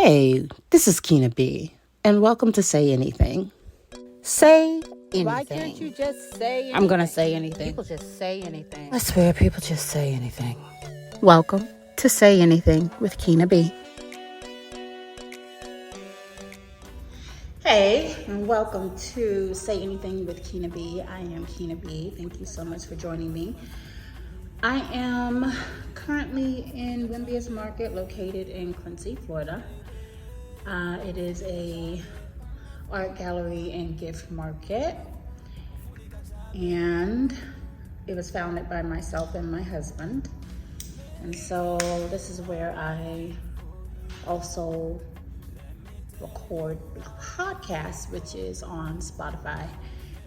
Hey, this is Keena B, and welcome to Say Anything. Say anything. Why can't you just say anything? I'm gonna say anything. People just say anything. I swear, people just say anything. Welcome to Say Anything with Keena B. Hey, and welcome to Say Anything with Keena B. I am Keena B. Thank you so much for joining me. I am currently in Wimbius Market, located in Quincy, Florida. It is a art gallery and gift market, and it was founded by myself and my husband. And so this is where I also record podcasts, which is on Spotify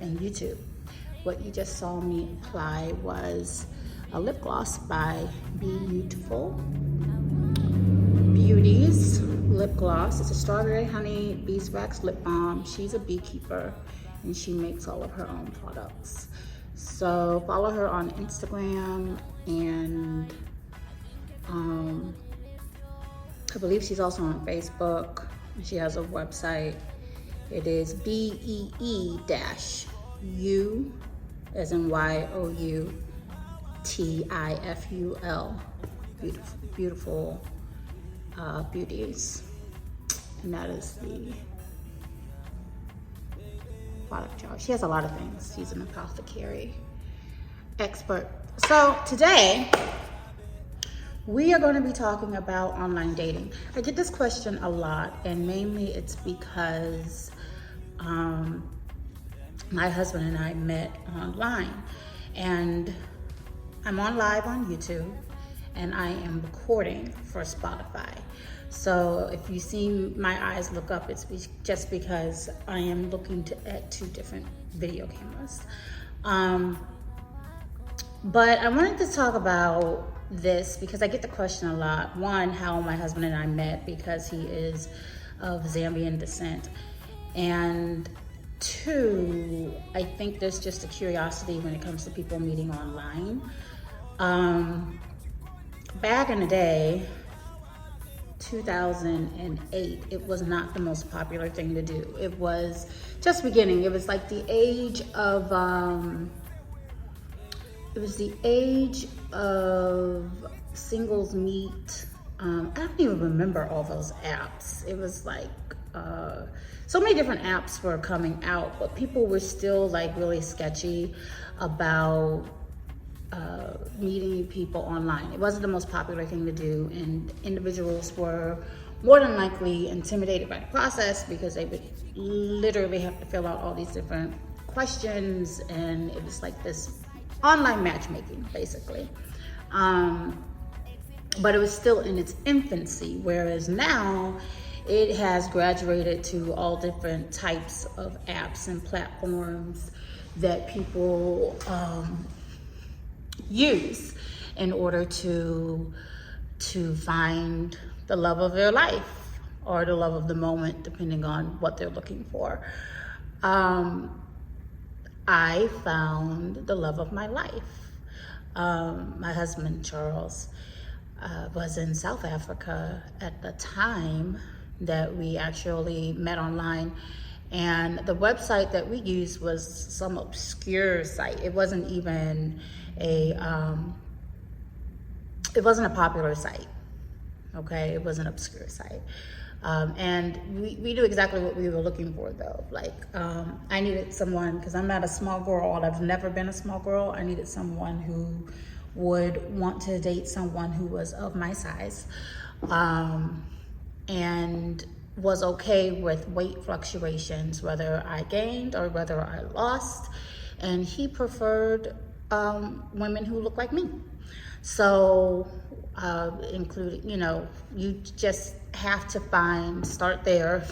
and YouTube. What you just saw me apply was a lip gloss by Beautiful Beauties lip gloss. It's a strawberry honey beeswax lip balm. She's a beekeeper and she makes all of her own products. So follow her on Instagram, and I believe she's also on Facebook. She has a website. It is BEE-U as in YOU TIFUL, beautiful beauties, and that is the product chart. She has a lot of things. She's an apothecary expert. So today we are going to be talking about online dating. I get this question a lot, and mainly it's because my husband and I met online, and I'm on live on YouTube, and I am recording for Spotify. So if you see my eyes look up, it's just because I am looking at two different video cameras. But I wanted to talk about this because I get the question a lot. One, how my husband and I met, because he is of Zambian descent. And two, I think there's just a curiosity when it comes to people meeting online. Back in the day, 2008, it was not the most popular thing to do. It was just beginning. It was like the age of singles meet. I don't even remember all those apps. It was like so many different apps were coming out, but people were still like really sketchy about meeting people online. It wasn't the most popular thing to do, and individuals were more than likely intimidated by the process because they would literally have to fill out all these different questions, and it was like this online matchmaking basically. But it was still in its infancy, whereas now it has graduated to all different types of apps and platforms that people use in order to find the love of their life or the love of the moment, depending on what they're looking for. I found the love of my life. My husband, Charles, was in South Africa at the time that we actually met online. And the website that we used was some obscure site. It wasn't even it wasn't a popular site, okay? It was an obscure site. And we knew exactly what we were looking for though. Like, I needed someone, because I'm not a small girl, I've never been a small girl. I needed someone who would want to date someone who was of my size, and was okay with weight fluctuations, whether I gained or whether I lost. And he preferred women who look like me. So, including, you just have to start there,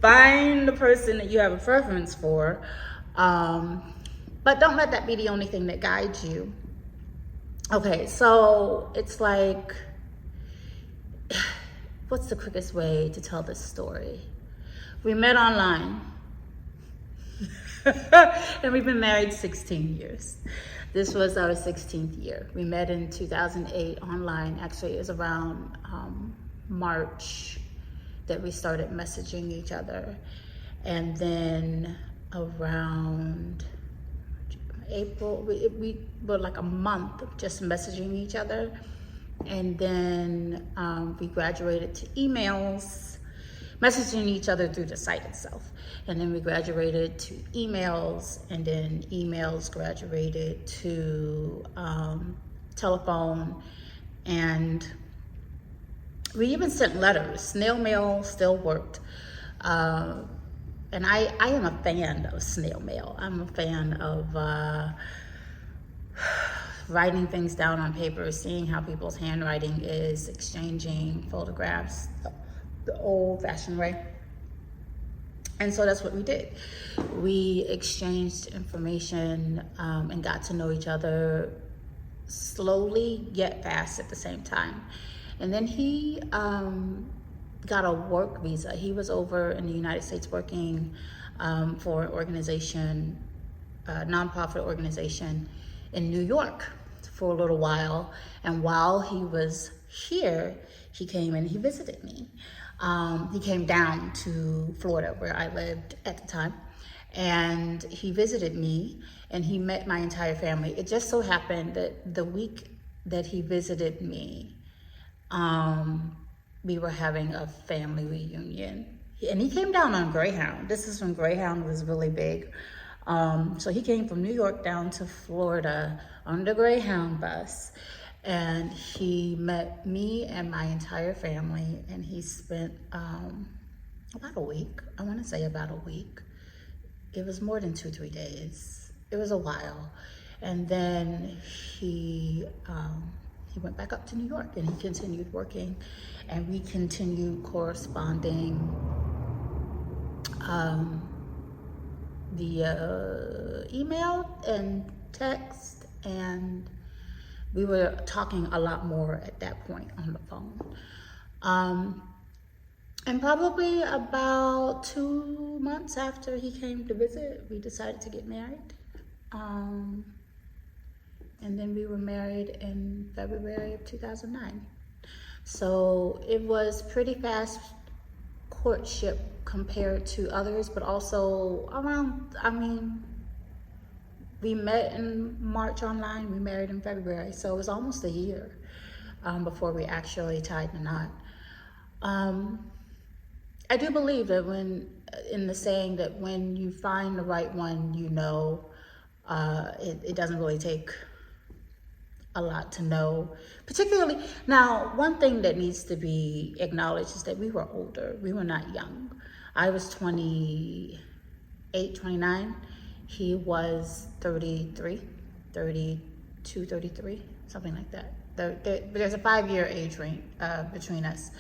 find the person that you have a preference for, but don't let that be the only thing that guides you. Okay, so it's like, what's the quickest way to tell this story? We met online. And we've been married 16 years. This was our 16th year. We met in 2008 online. Actually, it was around March that we started messaging each other. And then around April, we were like a month of just messaging each other. And then we graduated to emails, messaging each other through the site itself. And then we graduated to emails, and then emails graduated to telephone, and we even sent letters. Snail mail still worked. And I am a fan of snail mail. I'm a fan of writing things down on paper, seeing how people's handwriting is, exchanging photographs the old-fashioned way. And so that's what we did. We exchanged information and got to know each other slowly yet fast at the same time. And then he got a work visa. He was over in the United States working for an organization, a nonprofit organization in New York for a little while. And while he was here, he came and he visited me. He came down to Florida where I lived at the time, and he visited me and he met my entire family. It just so happened that the week that he visited me, we were having a family reunion, and he came down on Greyhound. This is when Greyhound was really big. So he came from New York down to Florida on the Greyhound bus, and he met me and my entire family, and he spent about a week. I want to say about a week. It was more than 2-3 days. It was a while. And then he went back up to New York, and he continued working, and we continued corresponding via email and text, and we were talking a lot more at that point on the phone. And probably about 2 months after he came to visit, we decided to get married. And then we were married in February of 2009. So it was pretty fast courtship compared to others, but also we met in March online, we married in February. So it was almost a year before we actually tied the knot. I do believe that in the saying that when you find the right one, you know, it doesn't really take a lot to know. Particularly, now, one thing that needs to be acknowledged is that we were older. We were not young. I was 28, 29. He was 33, 32, 33, something like that. There's a 5-year age range between us.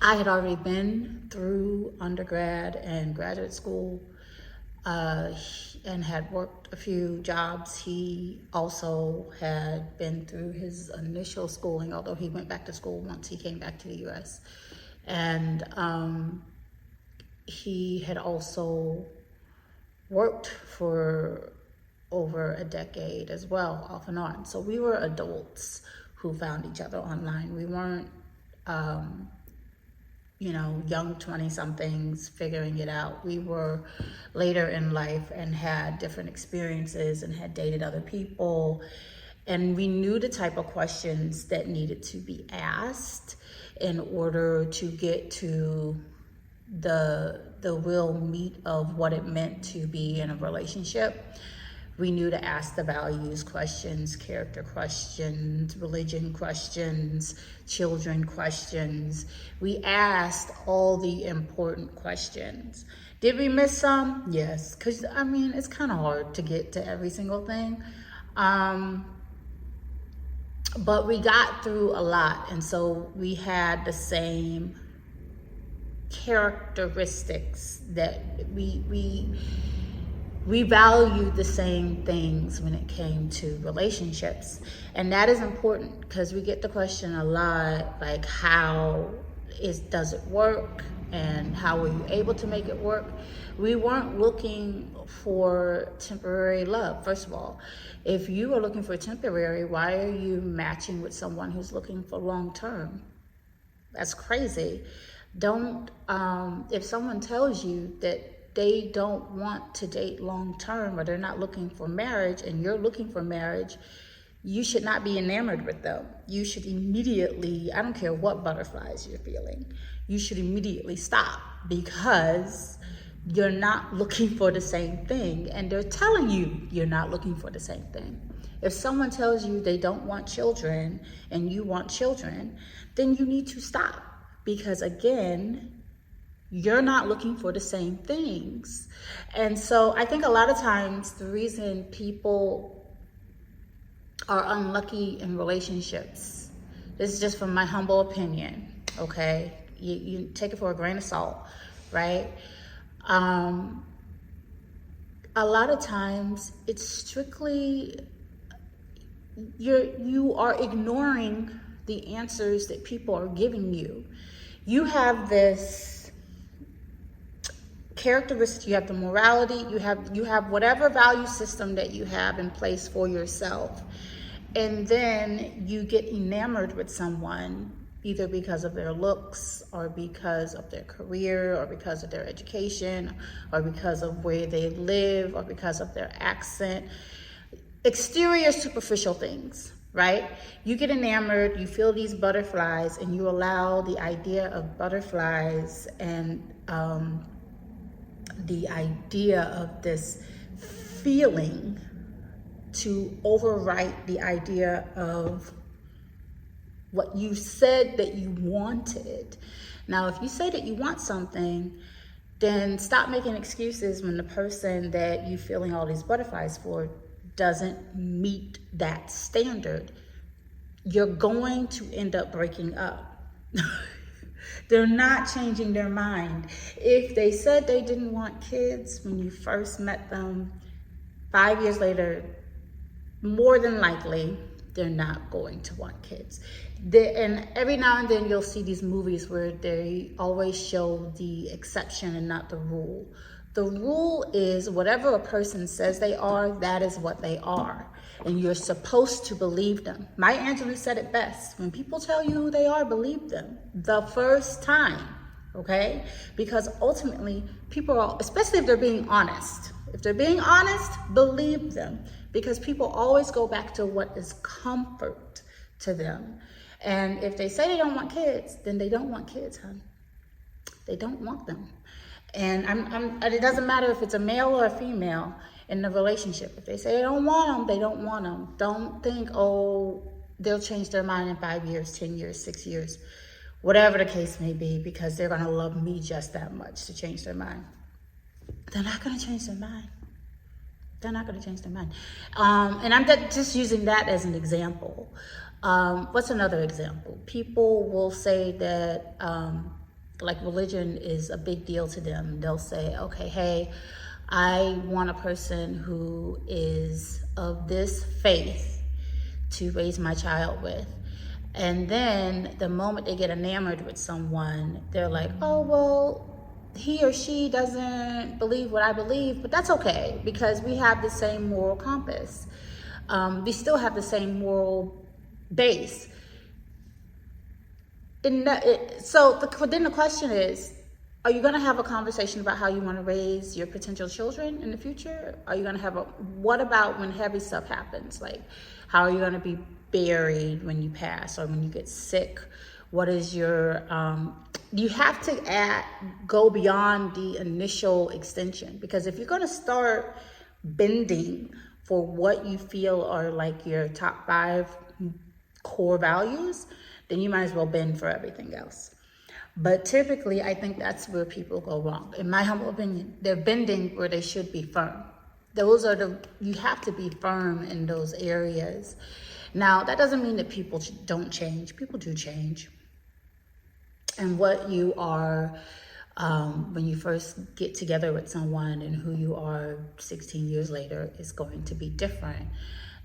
I had already been through undergrad and graduate school and had worked a few jobs. He also had been through his initial schooling, although he went back to school once he came back to the US. And he had also worked for over a decade as well, off and on. So we were adults who found each other online. We weren't young 20-somethings figuring it out. We were later in life and had different experiences and had dated other people. And we knew the type of questions that needed to be asked in order to get to the real meat of what it meant to be in a relationship. We knew to ask the values questions, character questions, religion questions, children questions. We asked all the important questions. Did we miss some? Yes, because it's kind of hard to get to every single thing. But we got through a lot, and so we had the same characteristics that we valued the same things when it came to relationships. And that is important because we get the question a lot, like, does it work? and how were you able to make it work. We weren't looking for temporary love. First of all, if you are looking for temporary, why are you matching with someone who's looking for long term? That's crazy. Don't, if someone tells you that they don't want to date long term, or they're not looking for marriage, and you're looking for marriage, you should not be enamored with them. You should immediately, I don't care what butterflies you're feeling, you should immediately stop, because you're not looking for the same thing, and they're telling you you're not looking for the same thing. If someone tells you they don't want children and you want children, then you need to stop, because again, you're not looking for the same things. And so I think a lot of times the reason people are unlucky in relationships, this is just from my humble opinion, okay? You take it for a grain of salt, right? A lot of times it's strictly, you are ignoring the answers that people are giving you. You have this characteristic, you have the morality, you have whatever value system that you have in place for yourself. And then you get enamored with someone, either because of their looks, or because of their career, or because of their education, or because of where they live, or because of their accent. Exterior, superficial things, right? You get enamored, you feel these butterflies, and you allow the idea of butterflies and the idea of this feeling to overwrite the idea of what you said that you wanted. Now, if you say that you want something, then stop making excuses when the person that you're feeling all these butterflies for doesn't meet that standard. You're going to end up breaking up. They're not changing their mind. If they said they didn't want kids when you first met them, 5 years later, more than likely, they're not going to want kids. And every now and then you'll see these movies where they always show the exception and not the rule. The rule is whatever a person says they are, that is what they are. And you're supposed to believe them. Maya Angelou said it best. When people tell you who they are, believe them the first time, okay? Because ultimately, people are, especially if they're being honest. If they're being honest, believe them. Because people always go back to what is comfort to them. And if they say they don't want kids, then they don't want kids, hon. They don't want them. And it doesn't matter if it's a male or a female in the relationship. If they say they don't want them, they don't want them. Don't think, oh, they'll change their mind in 5 years, 10 years, 6 years, whatever the case may be, because they're going to love me just that much to change their mind. They're not going to change their mind. They're not going to change their mind. And I'm just using that as an example. What's another example? People will say that, like, religion is a big deal to them. They'll say, okay, hey, I want a person who is of this faith to raise my child with. And then the moment they get enamored with someone, they're like, oh, well, he or she doesn't believe what I believe, but that's okay, because we have the same moral compass. We still have the same moral base. Then the question is, are you going to have a conversation about how you want to raise your potential children in the future? Are you going to have what about when heavy stuff happens? Like, how are you going to be buried when you pass or when you get sick? What is your, you have to go beyond the initial extension, because if you're going to start bending for what you feel are like your top 5 core values, then you might as well bend for everything else. But typically, I think that's where people go wrong. In my humble opinion, they're bending where they should be firm. You have to be firm in those areas. Now, that doesn't mean that people don't change. People do change. And what you are, when you first get together with someone and who you are 16 years later is going to be different.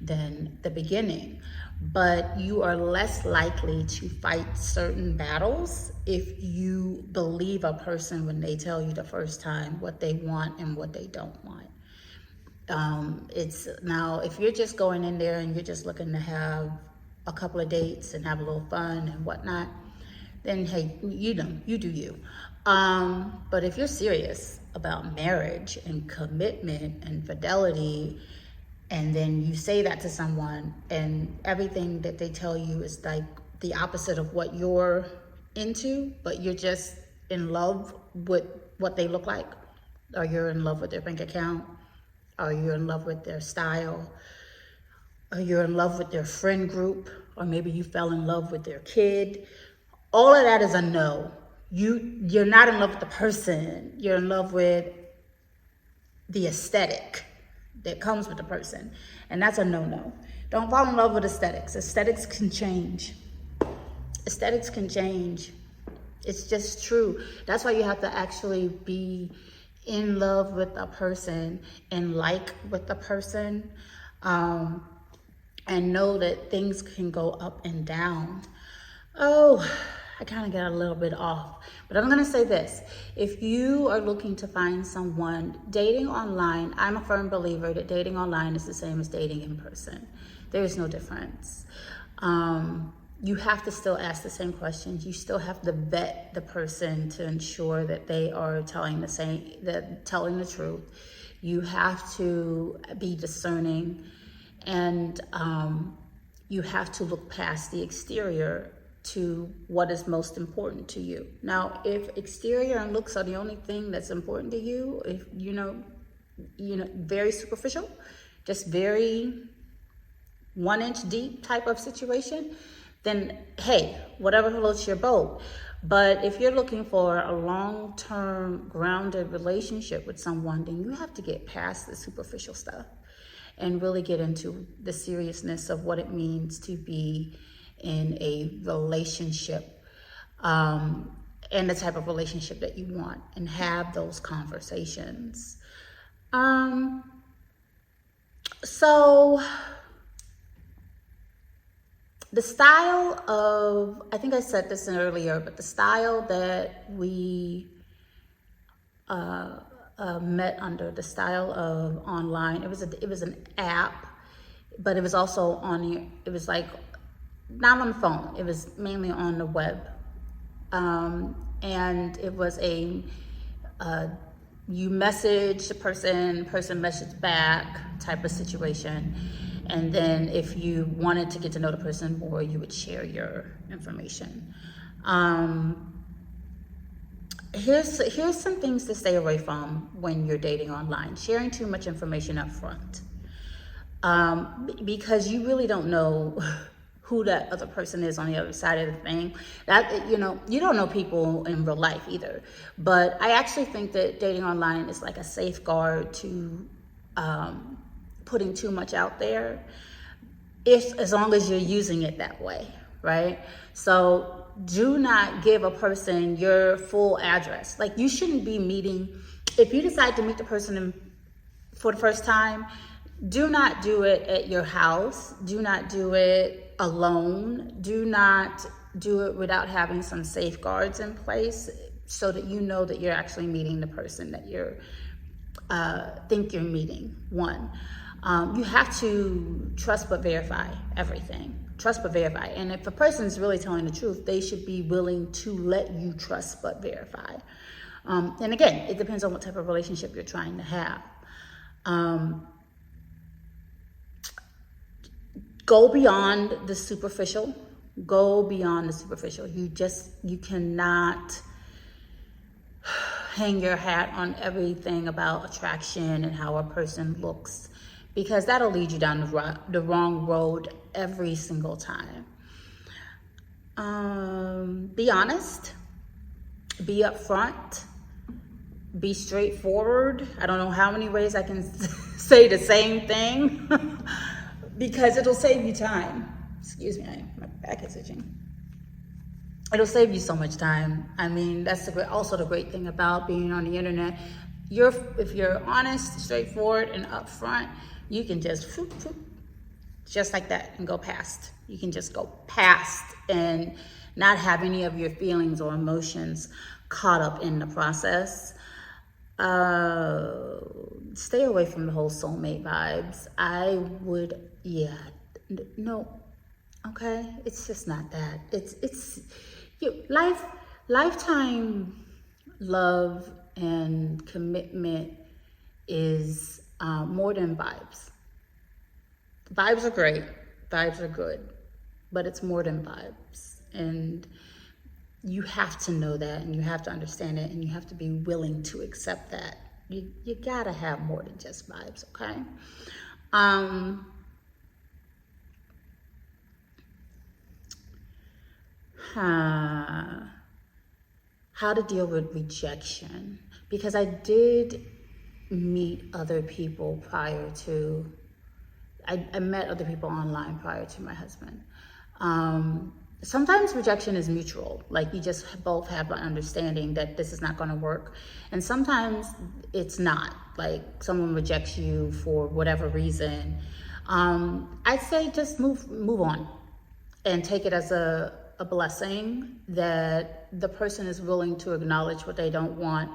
than the beginning. But you are less likely to fight certain battles if you believe a person when they tell you the first time what they want and what they don't want. It's now, if you're just going in there and you're just looking to have a couple of dates and have a little fun and whatnot, then hey, you do you. But if you're serious about marriage and commitment and fidelity, and then you say that to someone and everything that they tell you is like the opposite of what you're into, but you're just in love with what they look like, or you're in love with their bank account, or you're in love with their style, or you're in love with their friend group, or maybe you fell in love with their kid, all of that is a no. You're not in love with the person. You're in love with the aesthetic that comes with the person. And that's a no-no. Don't fall in love with aesthetics. Aesthetics can change. Aesthetics can change. It's just true. That's why you have to actually be in love with a person and like with the person, and know that things can go up and down. Oh, I kind of got a little bit off, but I'm going to say this. If you are looking to find someone, dating online, I'm a firm believer that dating online is the same as dating in person. There is no difference. You have to still ask the same questions. You still have to vet the person to ensure that they are telling the truth. You have to be discerning, and you have to look past the exterior to what is most important to you. Now, if exterior and looks are the only thing that's important to you, if you know, very superficial, just very 1 inch deep type of situation, then hey, whatever floats your boat. But if you're looking for a long-term grounded relationship with someone, then you have to get past the superficial stuff and really get into the seriousness of what it means to be in a relationship, and the type of relationship that you want, and have those conversations. So the style of, I think I said this earlier, but the style that we met under, the style of online, it was an app, but it was also it was like not on the phone. It was mainly on the web, and it was you message the person message back type of situation. And then if you wanted to get to know the person more, you would share your information. Here's some things to stay away from when you're dating online. Sharing too much information up front, because you really don't know who that other person is on the other side of the thing. That, you don't know people in real life either. But I actually think that dating online is like a safeguard to putting too much out there, as long as you're using it that way, right? So do not give a person your full address. Like, you shouldn't be meeting, if you decide to meet the person for the first time, do not do it at your house. Do not do it alone. Do not do it without having some safeguards in place, so that you know that you're actually meeting the person that you're think you're meeting. One, you have to trust but verify everything. Trust but verify. And if a person is really telling the truth, they should be willing to let you trust but verify. And again, it depends on what type of relationship you're trying to have. Go beyond the superficial. Go beyond the superficial. You cannot hang your hat on everything about attraction and how a person looks, because that'll lead you down the wrong road every single time. Be honest. Be upfront. Be straightforward. I don't know how many ways I can say the same thing because it'll save you time. Excuse me, my back is itching. It'll save you so much time. I mean, that's also the great thing about being on the internet. If you're honest, straightforward, and upfront, you can just just like that, and go past. You can just go past and not have any of your feelings or emotions caught up in the process. Stay away from the whole soulmate vibes. I would, no, okay? It's just not that. It's lifetime love and commitment is more than vibes. Vibes are great, vibes are good, but it's more than vibes. And you have to know that, and you have to understand it, and you have to be willing to accept that. You gotta have more than just vibes, okay? How to deal with rejection, because I did meet other people prior to, I met other people online prior to my husband. Sometimes rejection is mutual, like you just both have an understanding that this is not going to work, and sometimes it's not, like someone rejects you for whatever reason. I'd say just move on and take it as a blessing that the person is willing to acknowledge what they don't want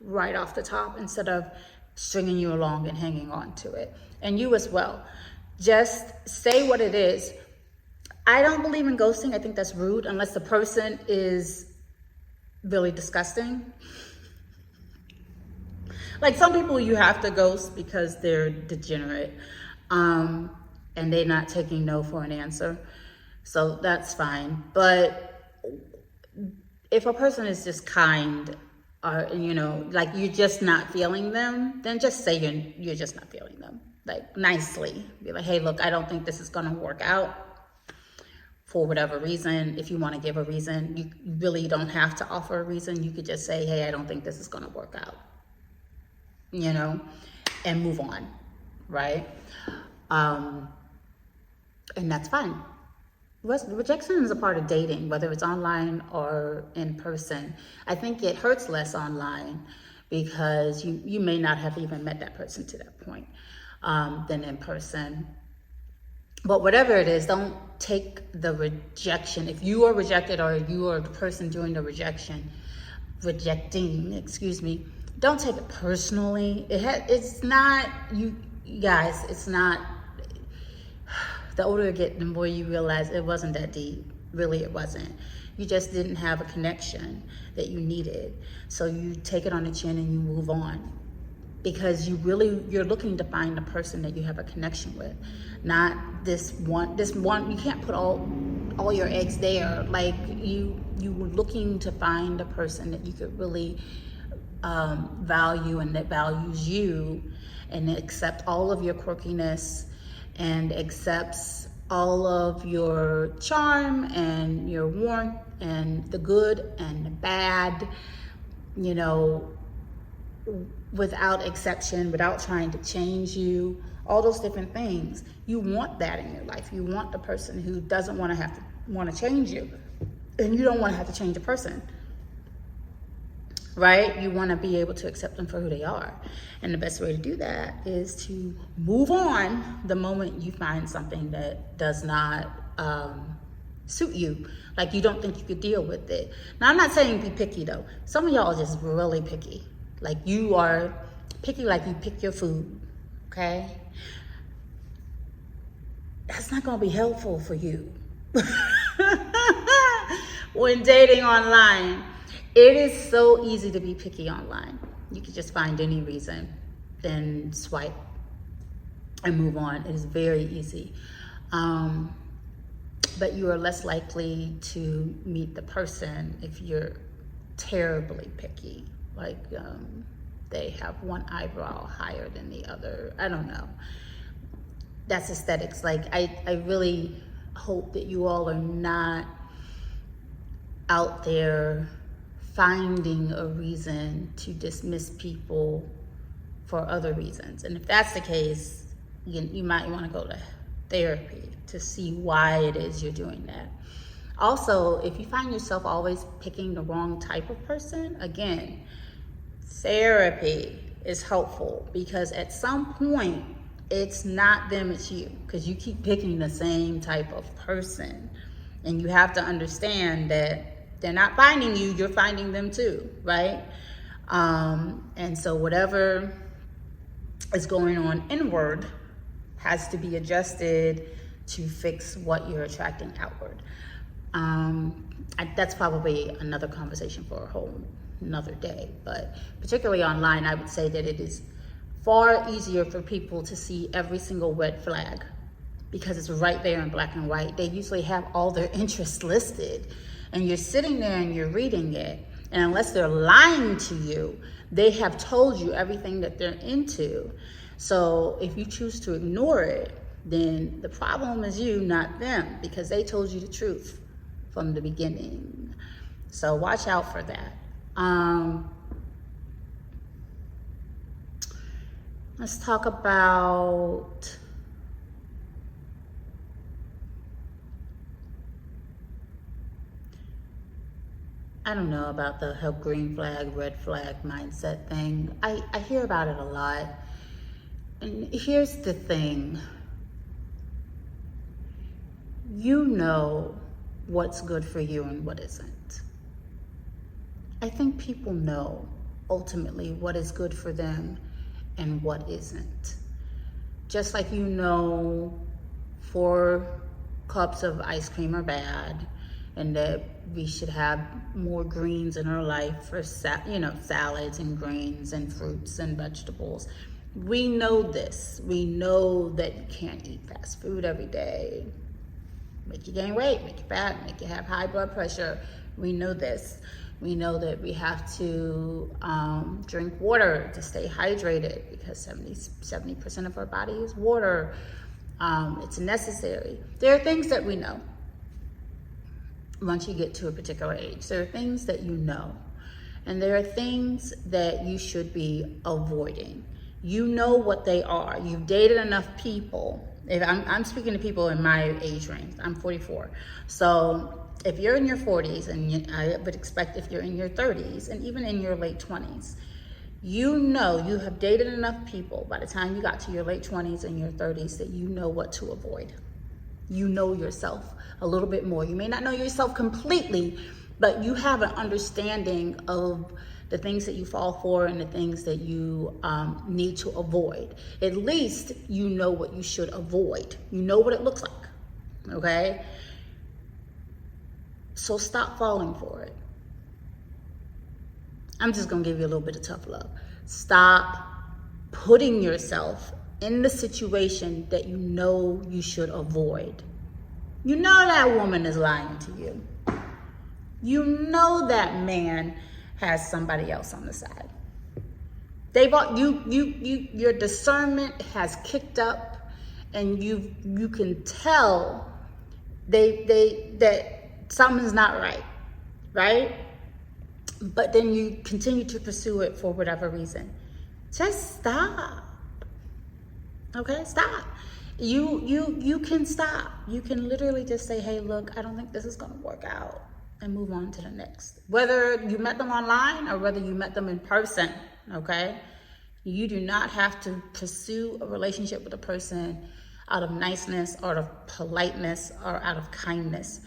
right off the top, instead of stringing you along and hanging on to it. And you as well, just say what it is. I don't believe in ghosting. I think that's rude, unless the person is really disgusting. Like some people you have to ghost because they're degenerate, and they're not taking no for an answer. So that's fine. But if a person is just kind, or, like you're just not feeling them, then just say you're just not feeling them. Like nicely, be like, hey, look, I don't think this is gonna work out for whatever reason. If you want to give a reason, you really don't have to offer a reason. You could just say, hey, I don't think this is going to work out, and move on, right? And that's fine. Rejection is a part of dating, whether it's online or in person. I think it hurts less online because you may not have even met that person to that point than in person. But whatever it is, don't take the rejection. If you are rejected, or you are the person doing the rejecting, don't take it personally. It's not, you guys, it's not, the older you get, the more you realize it wasn't that deep. Really, it wasn't. You just didn't have a connection that you needed. So you take it on the chin and you move on. Because you're looking to find the person that you have a connection with, not this one, you can't put all your eggs there. Like you were looking to find a person that you could really value, and that values you, and accept all of your quirkiness, and accepts all of your charm and your warmth, and the good and the bad, without exception, without trying to change you, all those different things. You want that in your life. You want the person who doesn't want to change you, and you don't want to have to change a person, right? You want to be able to accept them for who they are. And the best way to do that is to move on the moment you find something that does not suit you, like you don't think you could deal with it. Now, I'm not saying be picky though. Some of y'all are just really picky. Like you are picky, like you pick your food, okay? That's not gonna be helpful for you. When dating online, it is so easy to be picky online. You can just find any reason, then swipe and move on. It is very easy. But you are less likely to meet the person if you're terribly picky. Like they have one eyebrow higher than the other. I don't know. That's aesthetics. Like I really hope that you all are not out there finding a reason to dismiss people for other reasons. And if that's the case, you might want to go to therapy to see why it is you're doing that. Also, if you find yourself always picking the wrong type of person, again, therapy is helpful, because at some point It's not them, it's you, because you keep picking the same type of person. And you have to understand that they're not finding you, you're finding them too, right? And so whatever is going on inward has to be adjusted to fix what you're attracting outward. That's probably another conversation for a whole another day, but particularly online, I would say that it is far easier for people to see every single red flag because it's right there in black and white. They usually have all their interests listed, and you're sitting there and you're reading it, and unless they're lying to you, they have told you everything that they're into. So if you choose to ignore it, then the problem is you, not them, because they told you the truth from the beginning. So watch out for that. Let's talk about I don't know about the whole green flag, red flag mindset thing. I hear about it a lot. And here's the thing. You know what's good for you and what isn't. I think people know ultimately what is good for them and what isn't. Just like you know 4 cups of ice cream are bad, and that we should have more greens in our life for salads and grains and fruits and vegetables. We know this. We know that you can't eat fast food every day. Make you gain weight, make you fat, make you have high blood pressure. We know this. We know that we have to drink water to stay hydrated because 70% of our body is water. It's necessary. There are things that we know. Once you get to a particular age, there are things that you know, and there are things that you should be avoiding. You know what they are. You've dated enough people. If I'm speaking to people in my age range, I'm 44. So if you're in your 40s, and I would expect if you're in your 30s and even in your late 20s, you know you have dated enough people by the time you got to your late 20s and your 30s that you know what to avoid. You know yourself a little bit more. You may not know yourself completely, but you have an understanding of the things that you fall for and the things that you need to avoid. At least you know what you should avoid. You know what it looks like, okay? So stop falling for it. I'm just gonna give you a little bit of tough love. Stop putting yourself in the situation that you know you should avoid. You know that woman is lying to you. You know that man has somebody else on the side. Your discernment has kicked up, and you can tell that something's not right? But then you continue to pursue it for whatever reason. Just stop. Okay, stop. You can stop. You can literally just say, hey, look, I don't think this is gonna work out, and move on to the next. Whether you met them online or whether you met them in person, okay? You do not have to pursue a relationship with a person out of niceness, out of politeness, or out of kindness.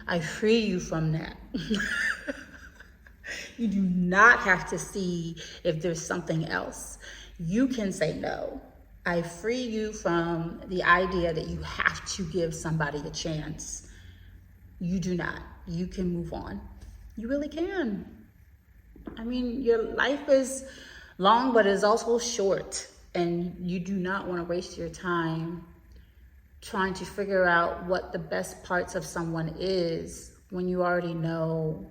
I free you from that. You do not have to see if there's something else. You can say no. I free you from the idea that you have to give somebody a chance. You do not. You can move on. You really can. I mean, your life is long, but it's also short. And you do not want to waste your time trying to figure out what the best parts of someone is when you already know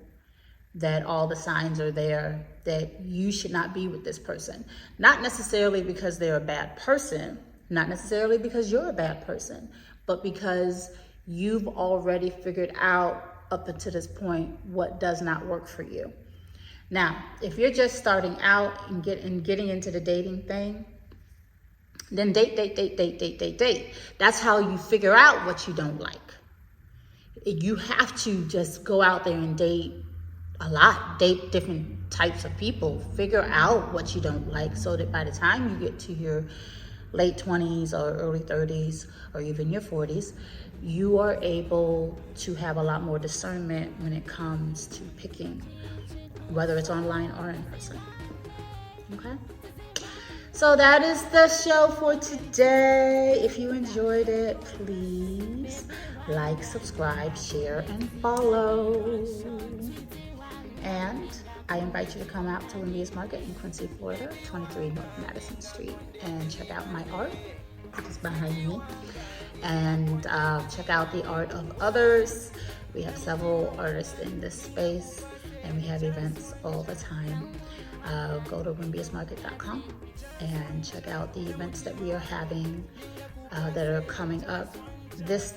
that all the signs are there that you should not be with this person. Not necessarily because they're a bad person, not necessarily because you're a bad person, but because you've already figured out up until this point what does not work for you. Now, if you're just starting out and getting into the dating thing, then date. That's how you figure out what you don't like. You have to just go out there and date a lot, date different types of people, figure out what you don't like, so that by the time you get to your late 20s or early 30s or even your 40s, you are able to have a lot more discernment when it comes to picking, whether it's online or in person. Okay? So that is the show for today. If you enjoyed it, please like, subscribe, share, and follow. And I invite you to come out to Wimbia's Market in Quincy, Florida, 23 North Madison Street, and check out my art, which is behind me, and check out the art of others. We have several artists in this space, and we have events all the time. Go to wimbiasmarket.com and check out the events that we are having that are coming up.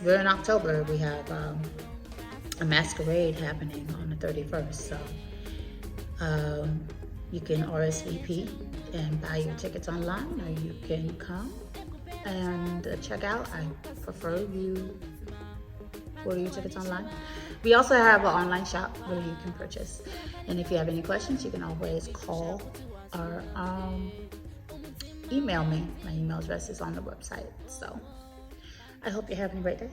We're in October. We have a masquerade happening on the 31st. So you can RSVP and buy your tickets online, or you can come and check out. I prefer you order your tickets online. We also have an online shop where you can purchase. And if you have any questions, you can always call or email me. My email address is on the website. So I hope you're having a great day.